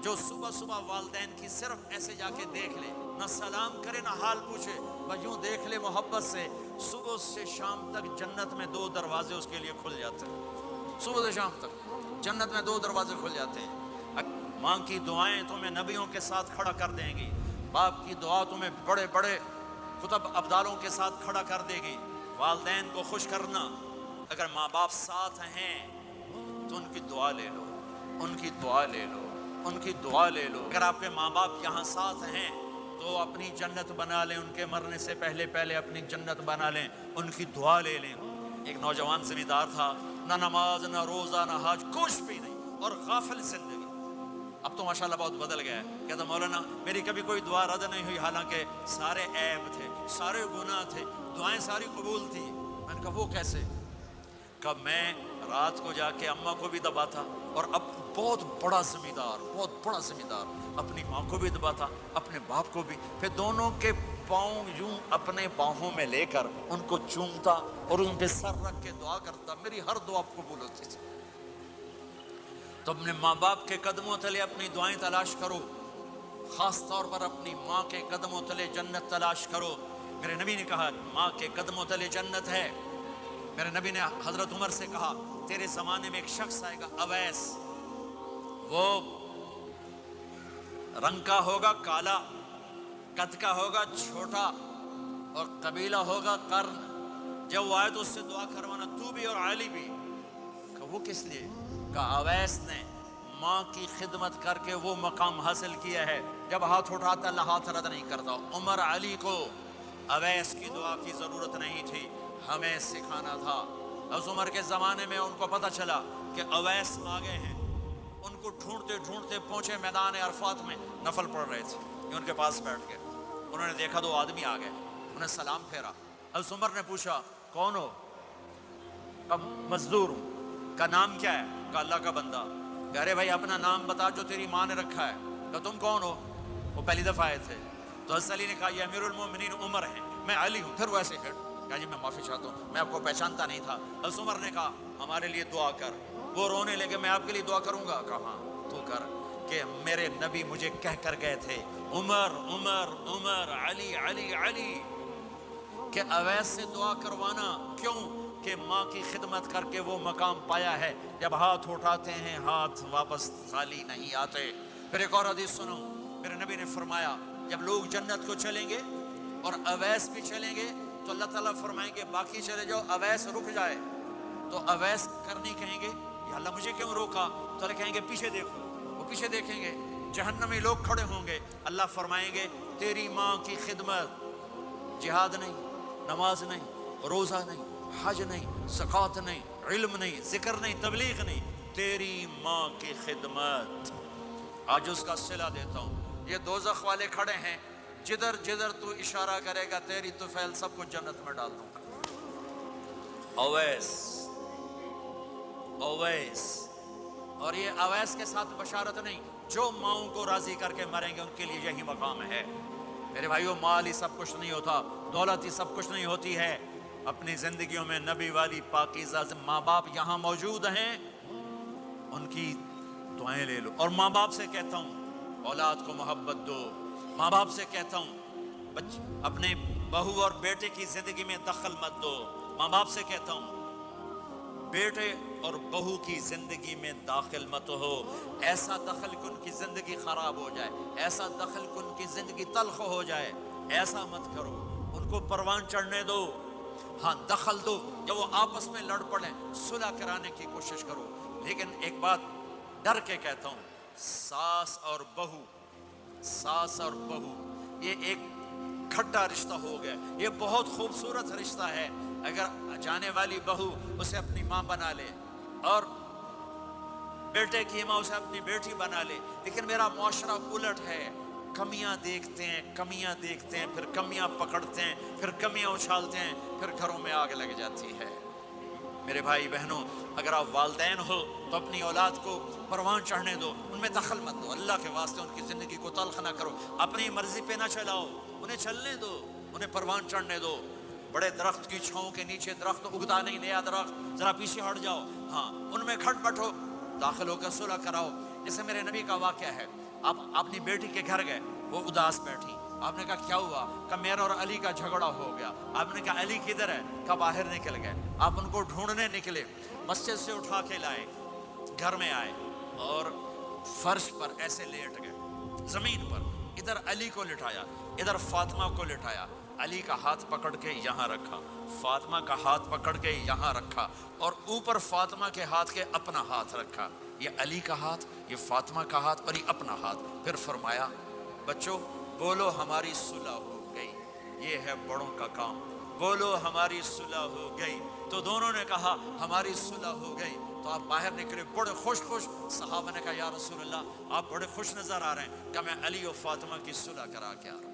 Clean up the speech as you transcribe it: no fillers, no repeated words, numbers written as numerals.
جو صبح صبح والدین کی صرف ایسے جا کے دیکھ لے، نہ سلام کرے نہ حال پوچھے، بس یوں دیکھ لے محبت سے، صبح سے شام تک جنت میں 2 دروازے اس کے لیے کھل جاتے ہیں۔ صبح سے شام تک جنت میں 2 دروازے کھل جاتے ہیں۔ ماں کی دعائیں تمہیں نبیوں کے ساتھ کھڑا کر دیں گی، باپ کی دعا تمہیں بڑے بڑے کتب ابدالوں کے ساتھ کھڑا کر دے گی۔ والدین کو خوش کرنا، اگر ماں باپ ساتھ ہیں تو ان کی دعا لے لو، ان کی دعا لے لو، ان کی دعا لے لو۔ اگر آپ کے ماں باپ یہاں ساتھ ہیں تو اپنی جنت بنا لیں، ان کے مرنے سے پہلے پہلے اپنی جنت بنا لیں، ان کی دعا لے لیں۔ ایک نوجوان زمیندار تھا، نہ نماز نہ روزہ نہ حج، کچھ بھی نہیں، اور غافل زندگی۔ اب تو ماشاءاللہ بہت بدل گیا ہے، کہتا مولانا میری کبھی کوئی دعا رد نہیں ہوئی، حالانکہ سارے عیب تھے، سارے گناہ تھے، دعائیں ساری قبول تھی۔ میں نے کہا وہ کیسے؟ کہ میں رات کو جا کے اماں کو بھی دباتا، اور اب بہت بڑا زمیندار اپنی ماں کو بھی دباتا، اپنے باپ کو بھی، پھر دونوں کے پاؤں یوں اپنے باہوں میں لے کر ان کو چومتا اور ان پہ سر رکھ کے دعا کرتا، میری ہر دعا قبول ہوتی تھی۔ تو اپنے ماں باپ کے قدموں تلے اپنی دعائیں تلاش کرو، خاص طور پر اپنی ماں کے قدموں تلے جنت تلاش کرو۔ میرے نبی نے کہا ماں کے قدموں تلے جنت ہے۔ میرے نبی نے حضرت عمر سے کہا تیرے زمانے میں ایک شخص آئے گا اویس، وہ رنگ کا ہوگا کالا، قد کا ہوگا چھوٹا، اور قبیلہ ہوگا قرن۔ جب وہ آئے تو اس سے دعا کروانا، تو بھی اور علی بھی۔ کہ وہ کس لیے؟ کہ اویس نے ماں کی خدمت کر کے وہ مقام حاصل کیا ہے، جب ہاتھ اٹھاتا اللہ ہاتھ رد نہیں کرتا۔ عمر علی کو اویس کی دعا کی ضرورت نہیں تھی، ہمیں سکھانا تھا۔ اس عمر کے زمانے میں ان کو پتہ چلا کہ اویس آگے ہیں، ان کو ڈھونڈتے ڈھونڈتے پہنچے میدان عرفات میں، نفل پڑھ رہے تھے، یہ ان کے پاس بیٹھ گئے۔ انہوں نے دیکھا 2 آدمی آ گئے، انہیں سلام پھیرا۔ اس عمر نے پوچھا کون ہو؟ اب مزدور ہوں۔ کا نام کیا ہے؟ کہ اللہ کا بندہ۔ کہ ارے بھائی اپنا نام بتا جو تیری ماں نے رکھا ہے۔ کہ تم کون ہو؟ وہ پہلی دفعہ آئے تھے۔ تو حضرت علی نے کہا یہ امیر المومنین عمر ہیں، میں علی ہوں۔ پھر وہ ایسے کہا جی میں معافی چاہتا ہوں، میں آپ کو پہچانتا نہیں تھا۔ حضرت عمر نے کہا ہمارے لیے دعا کر۔ وہ رونے لگے، میں آپ کے لیے دعا کروں گا؟ کہا تو کر، کہ میرے نبی مجھے کہہ کر گئے تھے عمر عمر عمر، علی علی علی، کہ اویس سے دعا کروانا۔ کیوں؟ کہ ماں کی خدمت کر کے وہ مقام پایا ہے، جب ہاتھ اٹھاتے ہیں ہاتھ واپس خالی نہیں آتے۔ پھر ایک اور حدیث سنو، میرے نبی نے فرمایا جب لوگ جنت کو چلیں گے اور اویس بھی چلیں گے تو اللہ تعالیٰ فرمائیں گے باقی چلے جاؤ، اویس رک جائے۔ تو اویس کرنی کہیں گے یا اللہ مجھے کیوں روکا؟ تو اللہ کہیں گے پیچھے دیکھو، وہ پیچھے دیکھیں گے، جہنمی لوگ کھڑے ہوں گے، اللہ فرمائیں گے تیری ماں کی خدمت، جہاد نہیں، نماز نہیں، روزہ نہیں، حج نہیں، زکوٰۃ نہیں، علم نہیں، ذکر نہیں، تبلیغ نہیں، تیری ماں کی خدمت۔ آج اس کا صلہ دیتا ہوں، یہ دوزخ والے کھڑے ہیں، جدھر جدھر تو اشارہ کرے گا تیری طفیل سب کو جنت میں ڈال دوں گا۔ اویس، اویس، اور یہ اویس کے ساتھ بشارت نہیں، جو ماؤں کو راضی کر کے مریں گے ان کے لیے یہی مقام ہے۔ میرے بھائیو مال ہی سب کچھ نہیں ہوتا، دولت ہی سب کچھ نہیں ہوتی ہے۔ اپنی زندگیوں میں نبی والی پاکیزہ ماں باپ یہاں موجود ہیں، ان کی دعائیں لے لو۔ اور ماں باپ سے کہتا ہوں اولاد کو محبت دو، ماں باپ سے کہتا ہوں اپنے بہو اور بیٹے کی زندگی میں دخل مت دو، ماں باپ سے کہتا ہوں بیٹے اور بہو کی زندگی میں داخل مت ہو، ایسا دخل کہ ان کی زندگی خراب ہو جائے، ایسا دخل کہ ان کی زندگی تلخ ہو جائے، ایسا مت کرو۔ ان کو پروان چڑھنے دو، ہاں دخل دو، جب وہ آپس میں لڑ پڑیں صلح کرانے کی کوشش کرو۔ لیکن ایک بات ڈر کے کہتا ہوں، ساس اور بہو، ساس اور بہو یہ ایک کھٹا رشتہ ہو گیا، یہ بہت خوبصورت رشتہ ہے۔ اگر جانے والی بہو اسے اپنی ماں بنا لے اور بیٹے کی ماں اسے اپنی بیٹی بنا لے، لیکن میرا معاشرہ الٹ ہے، کمیاں دیکھتے ہیں، کمیاں دیکھتے ہیں، پھر کمیاں پکڑتے ہیں، پھر کمیاں اچھالتے ہیں، پھر گھروں میں آگ لگ جاتی ہے۔ میرے بھائی بہنوں، اگر آپ والدین ہو تو اپنی اولاد کو پروان چڑھنے دو، ان میں دخل مت دو، اللہ کے واسطے ان کی زندگی کو تلخ نہ کرو، اپنی مرضی پہ نہ چلاؤ، انہیں چلنے دو، انہیں پروان چڑھنے دو۔ بڑے درخت کی چھاؤں کے نیچے درخت اگتا نہیں، نیا درخت، ذرا پیچھے ہٹ جاؤ، ہاں ان میں کھٹ پٹ ہو، داخل ہو کر صلح کراؤ۔ جیسے میرے نبی کا واقعہ ہے، آپ اپنی بیٹی کے گھر گئے، وہ اداس بیٹھی، آپ نے کہا کیا ہوا؟ کہا میرا اور علی کا جھگڑا ہو گیا۔ آپ نے کہا علی کدھر ہے؟ کہا باہر نکل گئے۔ آپ ان کو ڈھونڈنے نکلے، مسجد سے اٹھا کے لائے، گھر میں آئے اور فرش پر ایسے لیٹ گئے، زمین پر، ادھر علی کو لٹایا، ادھر فاطمہ کو لٹایا، علی کا ہاتھ پکڑ کے یہاں رکھا، فاطمہ کا ہاتھ پکڑ کے یہاں رکھا، اور اوپر فاطمہ کے ہاتھ کے اپنا ہاتھ رکھا، یہ علی کا ہاتھ، یہ فاطمہ کا ہاتھ اور یہ اپنا ہاتھ۔ پھر فرمایا بچوں بولو ہماری صلح ہو گئی، یہ ہے بڑوں کا کام، بولو ہماری صلح ہو گئی۔ تو دونوں نے کہا ہماری صلح ہو گئی۔ تو آپ باہر نکلے بڑے خوش خوش، صحابہ نے کہا یا رسول اللہ آپ بڑے خوش نظر آ رہے ہیں۔ کہ میں علی و فاطمہ کی صلح کرا کے آ رہا ہوں۔